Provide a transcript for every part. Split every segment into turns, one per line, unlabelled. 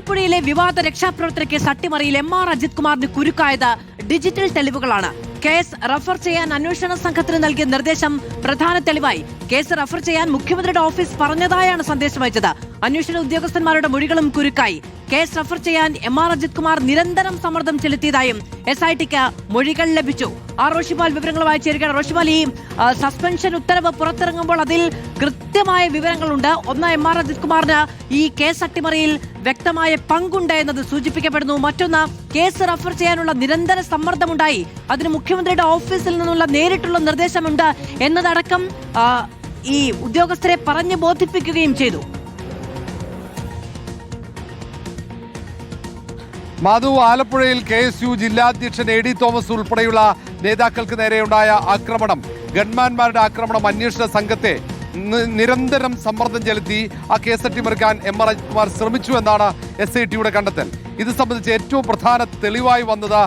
ആലപ്പുഴയിലെ വിവാദ രക്ഷാപ്രവർത്തന case അട്ടിമറിയിൽ MR Ajith കുമാറിന് കുരുക്കായത് ഡിജിറ്റൽ തെളിവുകളാണ്. കേസ് റഫർ ചെയ്യാൻ അന്വേഷണ സംഘത്തിന് നൽകിയ നിർദ്ദേശം പ്രധാന തെളിവായി. കേസ് റഫർ ചെയ്യാൻ മുഖ്യമന്ത്രിയുടെ ഓഫീസ് പറഞ്ഞതായാണ് സന്ദേശം അയച്ചത്. അന്വേഷണ ഉദ്യോഗസ്ഥന്മാരുടെ മൊഴികളും കുരുക്കായി. കേസ് റഫർ ചെയ്യാൻ MR അജിത് കുമാർ നിരന്തരം സമ്മർദ്ദം ചെലുത്തിയതായും SITക്ക് മൊഴികൾ ലഭിച്ചു. റോഷിപാൽ വിവരങ്ങളുമായി ചേരുകയാണ്. റോഷിപാൽ, ഈ സസ്പെൻഷൻ ഉത്തരവ് പുറത്തിറങ്ങുമ്പോൾ അതിൽ കൃത്യമായ വിവരങ്ങളുണ്ട്. ഒന്ന്, MR അജിത് കുമാറിന് ഈ കേസ് അട്ടിമറിയിൽ വ്യക്തമായ പങ്കുണ്ട് എന്നത് സൂചിപ്പിക്കപ്പെടുന്നു. മറ്റൊന്ന്, കേസ് റഫർ ചെയ്യാനുള്ള നിരന്തര സമ്മർദ്ദമുണ്ടായി. അതിന് മുഖ്യമന്ത്രിയുടെ ഓഫീസിൽ നിന്നുള്ള നേരിട്ടുള്ള നിർദ്ദേശമുണ്ട് എന്നതടക്കം ഈ ഉദ്യോഗസ്ഥരെ പറഞ്ഞു ബോധിപ്പിക്കുകയും ചെയ്തു.
മാധു, ആലപ്പുഴയിൽ KSU ജില്ലാധ്യക്ഷൻ AD തോമസ് ഉൾപ്പെടെയുള്ള നേതാക്കൾക്ക് നേരെയുണ്ടായ ആക്രമണം, ഗൺമാന്മാരുടെ ആക്രമണം അന്വേഷണ സംഘത്തെ നിരന്തരം സമ്മർദ്ദം ചെലുത്തി ആ കേസ് അട്ടിമറിക്കാൻ MR അജിത് കുമാർ ശ്രമിച്ചു എന്നാണ് SITയുടെ കണ്ടെത്തൽ. ഇത് സംബന്ധിച്ച് ഏറ്റവും പ്രധാന തെളിവായി വന്നത്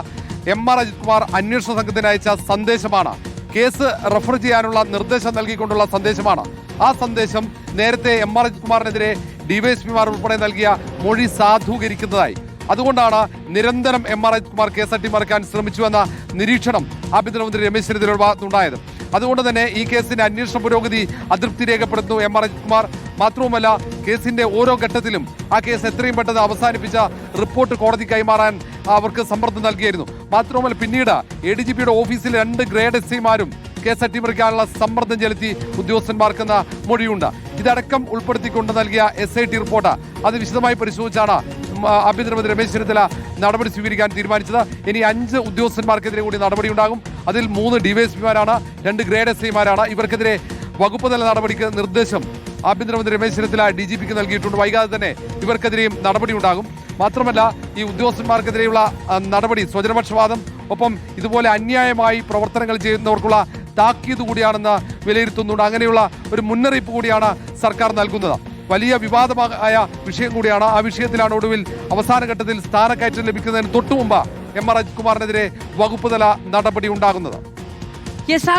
MR അജിത് കുമാർ അന്വേഷണ സംഘത്തിന് അയച്ച സന്ദേശമാണ്. കേസ് റഫർ ചെയ്യാനുള്ള നിർദ്ദേശം നൽകിക്കൊണ്ടുള്ള സന്ദേശമാണ്. ആ സന്ദേശം നേരത്തെ MR അജിത് കുമാറിനെതിരെ DYSPമാർ ഉൾപ്പെടെ നൽകിയ മൊഴി സാധൂകരിക്കുന്നതായി. അതുകൊണ്ടാണ് നിരന്തരം MR അജിത് കുമാർ കേസ് അട്ടിമറിക്കാൻ ശ്രമിച്ചുവെന്ന നിരീക്ഷണം ആഭ്യന്തരമന്ത്രി രമേശ് ചെന്നിത്തലയുടെ ഭാഗത്തുണ്ടായത്. അതുകൊണ്ട് തന്നെ ഈ കേസിന്റെ അന്വേഷണ പുരോഗതി അതൃപ്തി രേഖപ്പെടുത്തുന്നു MR അജിത് കുമാർ. മാത്രവുമല്ല, കേസിന്റെ ഓരോ ഘട്ടത്തിലും ആ കേസ് എത്രയും പെട്ടെന്ന് അവസാനിപ്പിച്ച റിപ്പോർട്ട് കോടതി കൈമാറാൻ അവർക്ക് സമ്മർദ്ദം നൽകിയായിരുന്നു. മാത്രവുമല്ല, പിന്നീട് ADGPയുടെ ഓഫീസിൽ 2 ഗ്രേഡ് SIമാരും കേസ് അട്ടിമറിക്കാനുള്ള സമ്മർദ്ദം ചെലുത്തി ഉദ്യോഗസ്ഥന്മാർക്കെന്ന മൊഴിയുണ്ട്. ഇതടക്കം ഉൾപ്പെടുത്തിക്കൊണ്ട് നൽകിയ SIT റിപ്പോർട്ട് അത് വിശദമായി പരിശോധിച്ചാണ് ആഭ്യന്തരമന്ത്രി രമേശ് ചെന്നിത്തല നടപടി സ്വീകരിക്കാൻ തീരുമാനിച്ചത്. ഇനി 5 ഉദ്യോഗസ്ഥന്മാർക്കെതിരെ കൂടി നടപടി ഉണ്ടാകും. അതിൽ 3 DYSPമാരാണ്, 2 ഗ്രേഡ് SIമാരാണ്. ഇവർക്കെതിരെ വകുപ്പ് തല നടപടിക്ക് നിർദ്ദേശം ആഭ്യന്തരമന്ത്രി രമേശ് ചെന്നിത്തല DGPക്ക് നൽകിയിട്ടുണ്ട്. വൈകാതെ തന്നെ ഇവർക്കെതിരെയും നടപടി ഉണ്ടാകും. മാത്രമല്ല, ഈ ഉദ്യോഗസ്ഥന്മാർക്കെതിരെയുള്ള നടപടി സ്വജനപക്ഷപാതം, ഒപ്പം ഇതുപോലെ അന്യായമായി പ്രവർത്തനങ്ങൾ ചെയ്യുന്നവർക്കുള്ള താക്കീത് കൂടിയാണെന്ന് വിലയിരുത്തുന്നുണ്ട്. അങ്ങനെയുള്ള ഒരു മുന്നറിയിപ്പ് കൂടിയാണ് സർക്കാർ നൽകുന്നത്. വലിയ വിവാദമായ വിഷയം കൂടിയാണ്. ആ വിഷയത്തിലാണ് ഒടുവിൽ അവസാന ഘട്ടത്തിൽ സ്ഥാനക്കയറ്റം ലഭിക്കുന്നതിന് തൊട്ടുമുമ്പ് MR അജിത് കുമാറിനെതിരെ വകുപ്പ് തല നടപടി ഉണ്ടാകുന്നത്.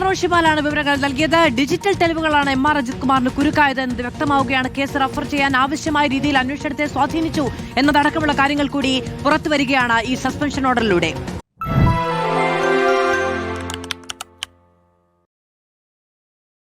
റോഷിപാലാണ് വിവരങ്ങൾ നൽകിയത്. ഡിജിറ്റൽ തെളിവുകളാണ് MR അജിത് കുമാറിന് കുരുക്കായത് എന്നത് വ്യക്തമാവുകയാണ്. കേസ് റഫർ ചെയ്യാൻ ആവശ്യമായ രീതിയിൽ അന്വേഷണത്തെ സ്വാധീനിച്ചു എന്നതടക്കമുള്ള കാര്യങ്ങൾ കൂടി പുറത്തുവരികയാണ് ഈ സസ്പെൻഷൻ ഓർഡറിലൂടെ.